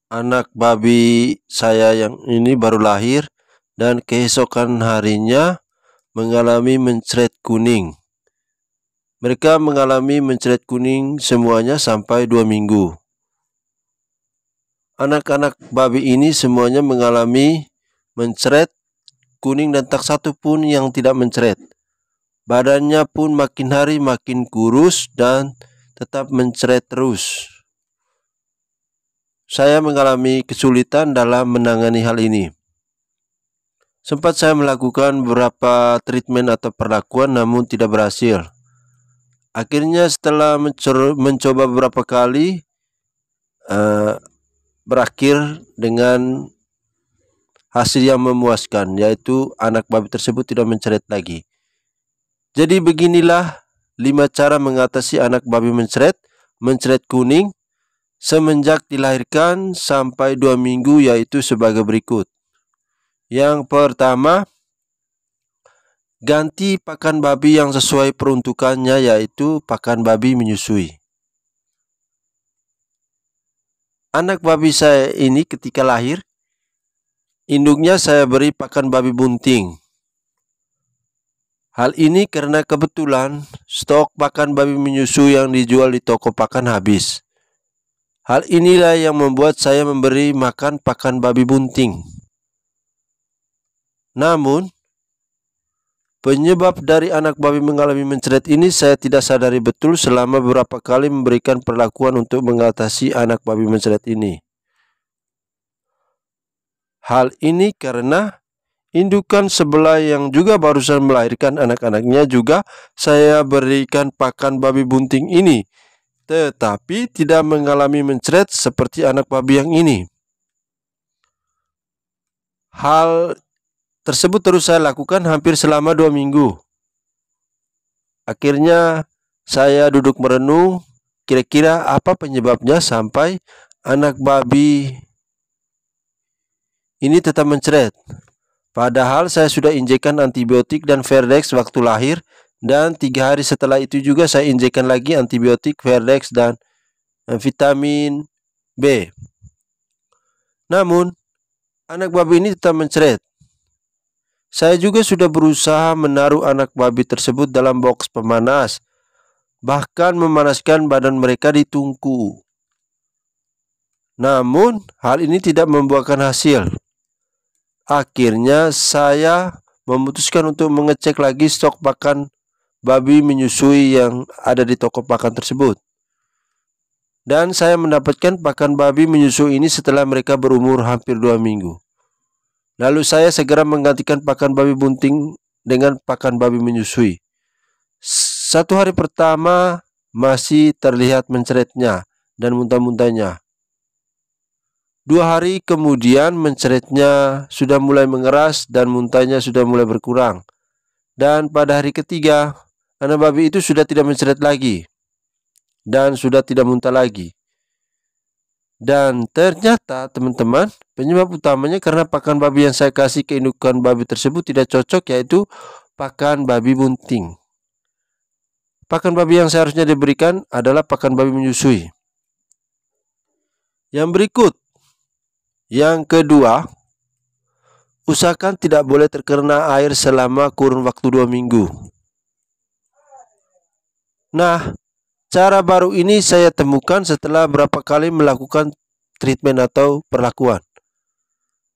Anak babi saya yang ini baru lahir dan keesokan harinya mengalami mencret kuning. Mereka mengalami mencret kuning semuanya sampai 2 minggu. Anak-anak babi ini semuanya mengalami mencret kuning dan tak satu pun yang tidak mencret. Badannya pun makin hari makin kurus dan tetap mencret terus. Saya mengalami kesulitan dalam menangani hal ini. Sempat saya melakukan beberapa treatment atau perlakuan namun tidak berhasil. Akhirnya setelah mencoba beberapa kali berakhir dengan hasil yang memuaskan, yaitu anak babi tersebut tidak mencret lagi. Jadi beginilah 5 cara mengatasi anak babi mencret kuning semenjak dilahirkan sampai 2 minggu, yaitu sebagai berikut. Yang pertama, ganti pakan babi yang sesuai peruntukannya, yaitu pakan babi menyusui. Anak babi saya ini ketika lahir, induknya saya beri pakan babi bunting. Hal ini karena kebetulan stok pakan babi menyusui yang dijual di toko pakan habis. Hal inilah yang membuat saya memberi makan pakan babi bunting. Namun, penyebab dari anak babi mengalami mencret ini saya tidak sadari betul selama beberapa kali memberikan perlakuan untuk mengatasi anak babi mencret ini. Hal ini karena indukan sebelah yang juga barusan melahirkan anak-anaknya juga saya berikan pakan babi bunting ini, tetapi tidak mengalami mencret seperti anak babi yang ini. Hal tersebut terus saya lakukan hampir selama 2 minggu. Akhirnya saya duduk merenung, kira-kira apa penyebabnya sampai anak babi ini tetap mencret. Padahal saya sudah injekan antibiotik dan Verdex waktu lahir, dan 3 hari setelah itu juga saya injekan lagi antibiotik, Verdex, dan vitamin B. Namun, anak babi ini tetap mencret. Saya juga sudah berusaha menaruh anak babi tersebut dalam box pemanas, bahkan memanaskan badan mereka di tungku. Namun, hal ini tidak membuahkan hasil. Akhirnya saya memutuskan untuk mengecek lagi stok pakan babi menyusui yang ada di toko pakan tersebut. Dan saya mendapatkan pakan babi menyusui ini setelah mereka berumur hampir 2 minggu. Lalu saya segera menggantikan pakan babi bunting dengan pakan babi menyusui. 1 hari pertama masih terlihat mencretnya dan muntah-muntahnya. 2 hari kemudian mencretnya sudah mulai mengeras dan muntahnya sudah mulai berkurang. Dan pada hari ketiga, anak babi itu sudah tidak mencret lagi dan sudah tidak muntah lagi. Dan ternyata teman-teman, penyebab utamanya karena pakan babi yang saya kasih ke indukan babi tersebut tidak cocok, yaitu pakan babi bunting. Pakan babi yang seharusnya diberikan adalah pakan babi menyusui. Yang berikut, yang kedua, usahakan tidak boleh terkena air selama kurun waktu 2 minggu. Nah, cara baru ini saya temukan setelah berapa kali melakukan treatment atau perlakuan.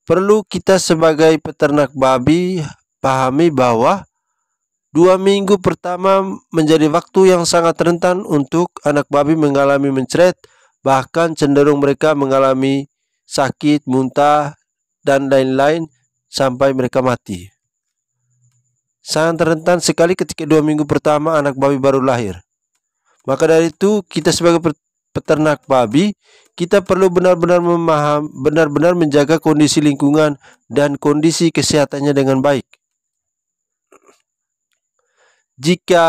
Perlu kita sebagai peternak babi pahami bahwa 2 minggu pertama menjadi waktu yang sangat rentan untuk anak babi mengalami mencret, bahkan cenderung mereka mengalami sakit, muntah, dan lain-lain sampai mereka mati. Sangat rentan sekali ketika 2 minggu pertama anak babi baru lahir. Maka dari itu kita sebagai peternak babi, kita perlu benar-benar menjaga kondisi lingkungan dan kondisi kesehatannya dengan baik. Jika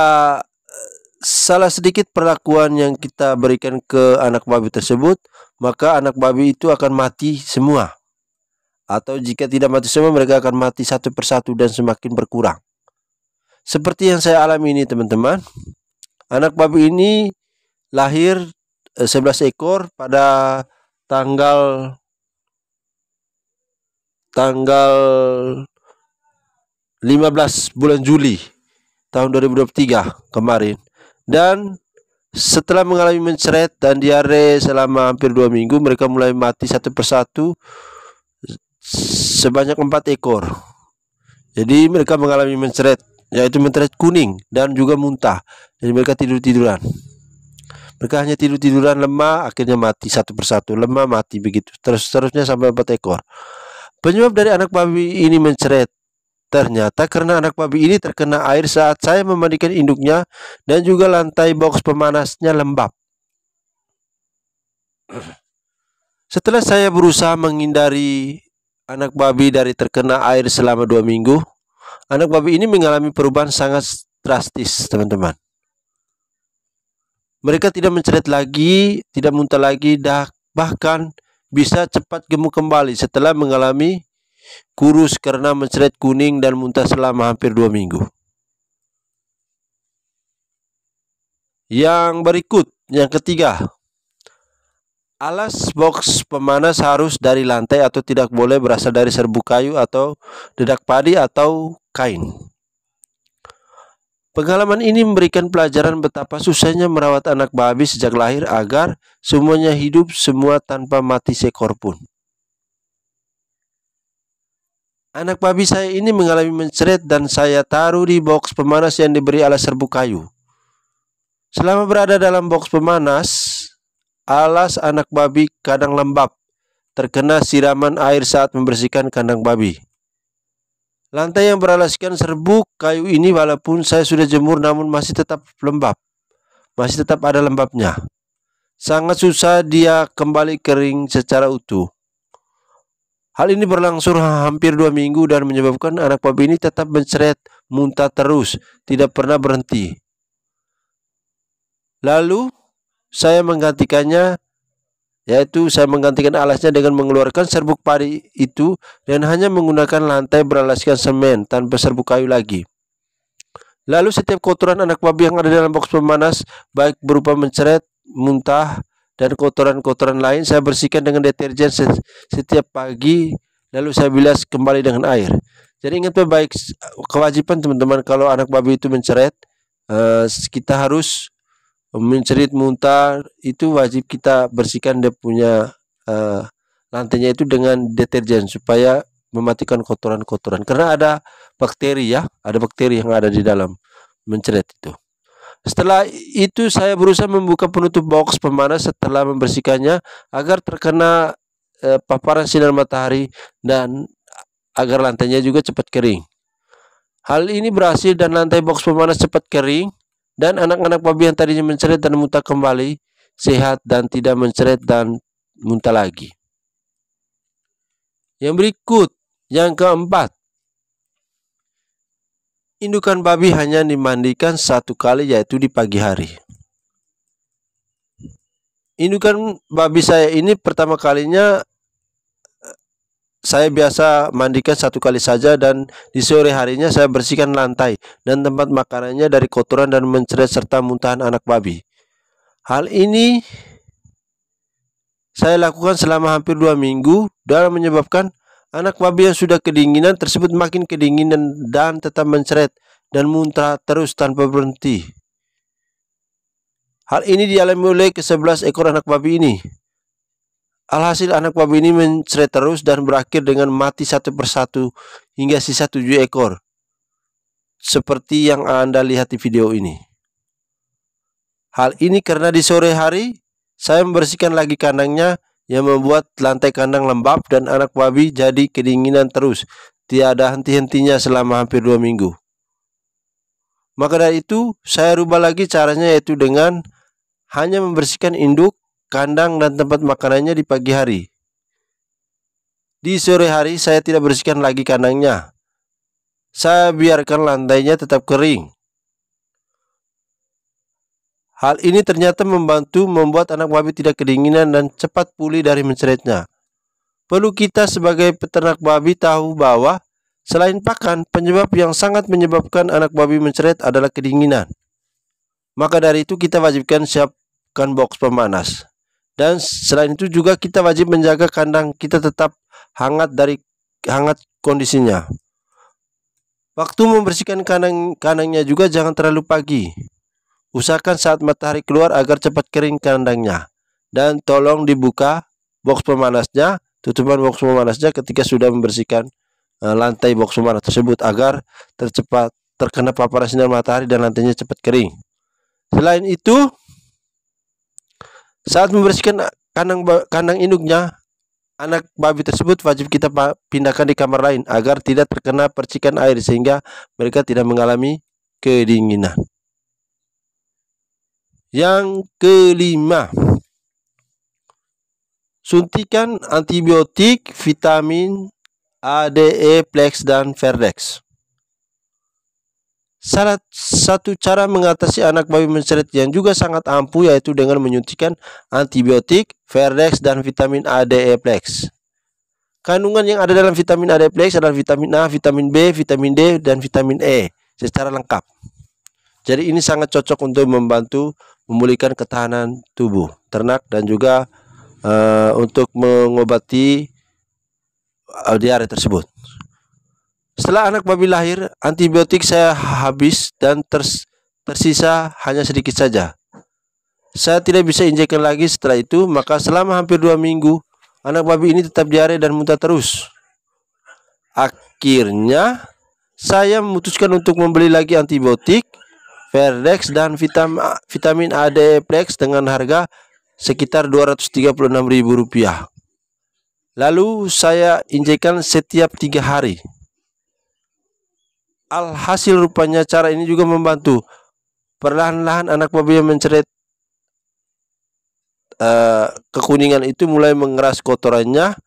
salah sedikit perlakuan yang kita berikan ke anak babi tersebut, maka anak babi itu akan mati semua. Atau jika tidak mati semua, mereka akan mati satu persatu dan semakin berkurang. Seperti yang saya alami ini teman-teman. Anak babi ini lahir 11 ekor pada tanggal tanggal 15 bulan Juli tahun 2023 kemarin, dan setelah mengalami mencret dan diare selama hampir 2 minggu, mereka mulai mati satu persatu sebanyak 4 ekor. Jadi mereka mengalami mencret, yaitu mencret kuning dan juga muntah. Jadi mereka tidur-tiduran. Mereka hanya tidur-tiduran, lemah, akhirnya mati satu persatu, lemah, mati, begitu terus-terusnya sampai 4 ekor. Penyebab dari anak babi ini mencret ternyata karena anak babi ini terkena air saat saya memandikan induknya, dan juga lantai box pemanasnya lembab. Setelah saya berusaha menghindari anak babi dari terkena air selama 2 minggu, anak babi ini mengalami perubahan sangat drastis, teman-teman. Mereka tidak mencret lagi, tidak muntah lagi, bahkan bisa cepat gemuk kembali setelah mengalami kurus karena mencret kuning dan muntah selama hampir 2 minggu. Yang berikut, yang ketiga, alas box pemanas harus dari lantai atau tidak boleh berasal dari serbuk kayu atau dedak padi atau kain. Pengalaman ini memberikan pelajaran betapa susahnya merawat anak babi sejak lahir agar semuanya hidup semua tanpa mati seekor pun. Anak babi saya ini mengalami mencret dan saya taruh di box pemanas yang diberi alas serbuk kayu. Selama berada dalam box pemanas, alas anak babi kadang lembab, terkena siraman air saat membersihkan kandang babi. Lantai yang beralaskan serbuk kayu ini walaupun saya sudah jemur namun masih tetap lembab, masih tetap ada lembabnya. Sangat susah dia kembali kering secara utuh. Hal ini berlangsung hampir 2 minggu dan menyebabkan anak babi ini tetap mencret, muntah terus, tidak pernah berhenti. Lalu saya menggantikannya, yaitu saya menggantikan alasnya dengan mengeluarkan serbuk padi itu dan hanya menggunakan lantai beralaskan semen tanpa serbuk kayu lagi. Lalu setiap kotoran anak babi yang ada dalam box pemanas, baik berupa mencret, muntah, dan kotoran-kotoran lain, saya bersihkan dengan deterjen setiap pagi, lalu saya bilas kembali dengan air. Jadi ingat baik kewajiban teman-teman, kalau anak babi itu mencret, kita harus mencerit, muntah, itu wajib kita bersihkan dia punya lantainya itu dengan deterjen supaya mematikan kotoran-kotoran, karena ada bakteri ya, ada bakteri yang ada di dalam mencret itu. Setelah itu saya berusaha membuka penutup box pemanas setelah membersihkannya agar terkena paparan sinar matahari dan agar lantainya juga cepat kering. Hal ini berhasil dan lantai box pemanas cepat kering dan anak-anak babi yang tadinya mencret dan muntah kembali sehat dan tidak mencret dan muntah lagi. Yang berikut, yang keempat, indukan babi hanya dimandikan 1 kali, yaitu di pagi hari. Indukan babi saya ini pertama kalinya saya biasa mandikan 1 kali saja, dan di sore harinya saya bersihkan lantai dan tempat makanannya dari kotoran dan mencret serta muntahan anak babi. Hal ini saya lakukan selama hampir 2 minggu dan menyebabkan anak babi yang sudah kedinginan tersebut makin kedinginan dan tetap mencret dan muntah terus tanpa berhenti. Hal ini dialami oleh ke-11 ekor anak babi ini. Alhasil anak babi ini mencret terus dan berakhir dengan mati satu persatu hingga sisa 7 ekor. Seperti yang Anda lihat di video ini. Hal ini karena di sore hari saya membersihkan lagi kandangnya yang membuat lantai kandang lembab dan anak babi jadi kedinginan terus, tiada henti-hentinya selama hampir 2 minggu. Maka dari itu saya rubah lagi caranya, yaitu dengan hanya membersihkan induk, kandang, dan tempat makanannya di pagi hari. Di sore hari saya tidak bersihkan lagi kandangnya. Saya biarkan lantainya tetap kering. Hal ini ternyata membantu membuat anak babi tidak kedinginan dan cepat pulih dari mencretnya. Perlu kita sebagai peternak babi tahu bahwa selain pakan, penyebab yang sangat menyebabkan anak babi mencret adalah kedinginan. Maka dari itu kita wajibkan siapkan box pemanas. Dan selain itu juga kita wajib menjaga kandang kita tetap hangat dari hangat kondisinya. Waktu membersihkan kandangnya juga jangan terlalu pagi. Usahakan saat matahari keluar agar cepat kering kandangnya. Dan tolong dibuka box pemanasnya, tutupan box pemanasnya ketika sudah membersihkan lantai box pemanas tersebut agar terkena paparan sinar matahari dan lantainya cepat kering. Selain itu, saat membersihkan kandang induknya, anak babi tersebut wajib kita pindahkan di kamar lain agar tidak terkena percikan air sehingga mereka tidak mengalami kedinginan. Yang kelima, suntikan antibiotik, vitamin A, D, E, Plex, dan Verdex. Salah satu cara mengatasi anak babi mencret yang juga sangat ampuh yaitu dengan menyuntikkan antibiotik, Verdex, dan vitamin A, D, E, Plex. Kandungan yang ada dalam vitamin A, D, Plex adalah vitamin A, vitamin B, vitamin D, dan vitamin E secara lengkap. Jadi ini sangat cocok untuk membantu memulihkan ketahanan tubuh ternak dan juga untuk mengobati diare tersebut. Setelah anak babi lahir, antibiotik saya habis dan tersisa hanya sedikit saja. Saya tidak bisa injekkan lagi setelah itu, maka selama hampir 2 minggu, anak babi ini tetap diare dan muntah terus. Akhirnya, saya memutuskan untuk membeli lagi antibiotik, Verdex, dan vitamin A, D, Plex dengan harga sekitar Rp236.000. Lalu saya injekkan setiap 3 hari. Alhasil rupanya cara ini juga membantu. Perlahan-lahan anak babi yang mencret kekuningan itu mulai mengeras kotorannya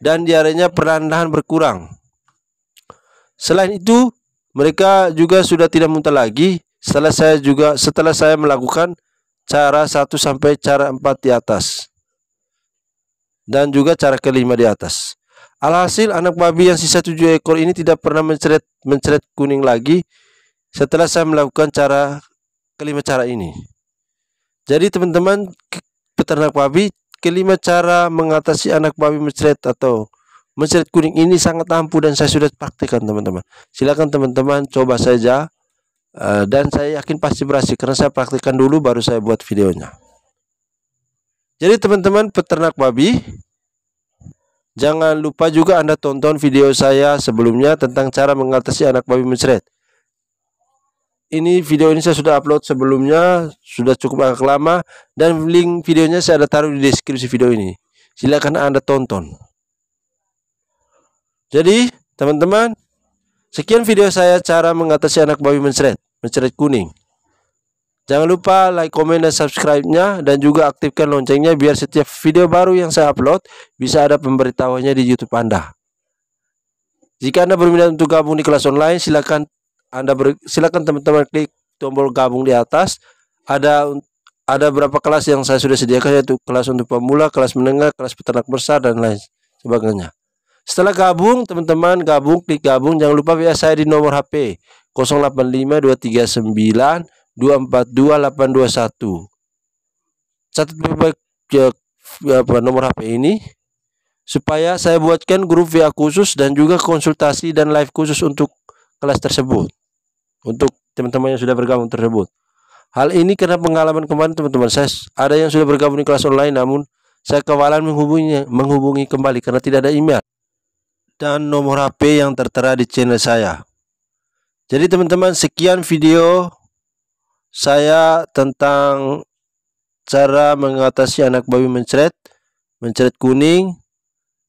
dan diarenya perlahan-lahan berkurang. Selain itu, mereka juga sudah tidak muntah lagi setelah saya melakukan cara 1 sampai cara 4 di atas. Dan juga cara kelima di atas. Alhasil anak babi yang sisa 7 ekor ini tidak pernah mencret kuning lagi setelah saya melakukan kelima cara ini. Jadi teman-teman peternak babi, kelima cara mengatasi anak babi mencret atau mencret kuning ini sangat ampuh dan saya sudah praktikkan teman-teman. Silakan teman-teman coba saja dan saya yakin pasti berhasil karena saya praktikkan dulu baru saya buat videonya. Jadi teman-teman peternak babi, jangan lupa juga Anda tonton video saya sebelumnya tentang cara mengatasi anak babi mencret. Video ini saya sudah upload sebelumnya, sudah cukup agak lama, dan link videonya saya ada taruh di deskripsi video ini. Silakan Anda tonton. Jadi teman-teman, sekian video saya cara mengatasi anak babi mencret kuning. Jangan lupa like, komen, dan subscribe-nya, dan juga aktifkan loncengnya biar setiap video baru yang saya upload bisa ada pemberitahuannya di YouTube Anda. Jika Anda berminat untuk gabung di kelas online, silakan teman-teman klik tombol gabung di atas. Ada beberapa kelas yang saya sudah sediakan, yaitu kelas untuk pemula, kelas menengah, kelas peternak besar, dan lain sebagainya. Setelah gabung, teman-teman klik gabung. Jangan lupa WA saya di nomor HP 085239 242821. Catat baik-baik nomor HP ini supaya saya buatkan grup WA khusus dan juga konsultasi dan live khusus untuk kelas tersebut, untuk teman-teman yang sudah bergabung tersebut. Hal ini karena pengalaman kemarin teman-teman, saya ada yang sudah bergabung di kelas online namun saya kewalan menghubungi kembali karena tidak ada email dan nomor HP yang tertera di channel saya. Jadi teman-teman, sekian video saya tentang cara mengatasi anak babi mencret kuning,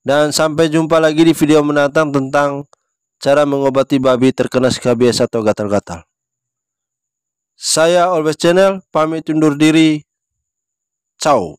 dan sampai jumpa lagi di video mendatang tentang cara mengobati babi terkena skabies atau gatal-gatal. Saya Always Channel pamit undur diri. Ciao.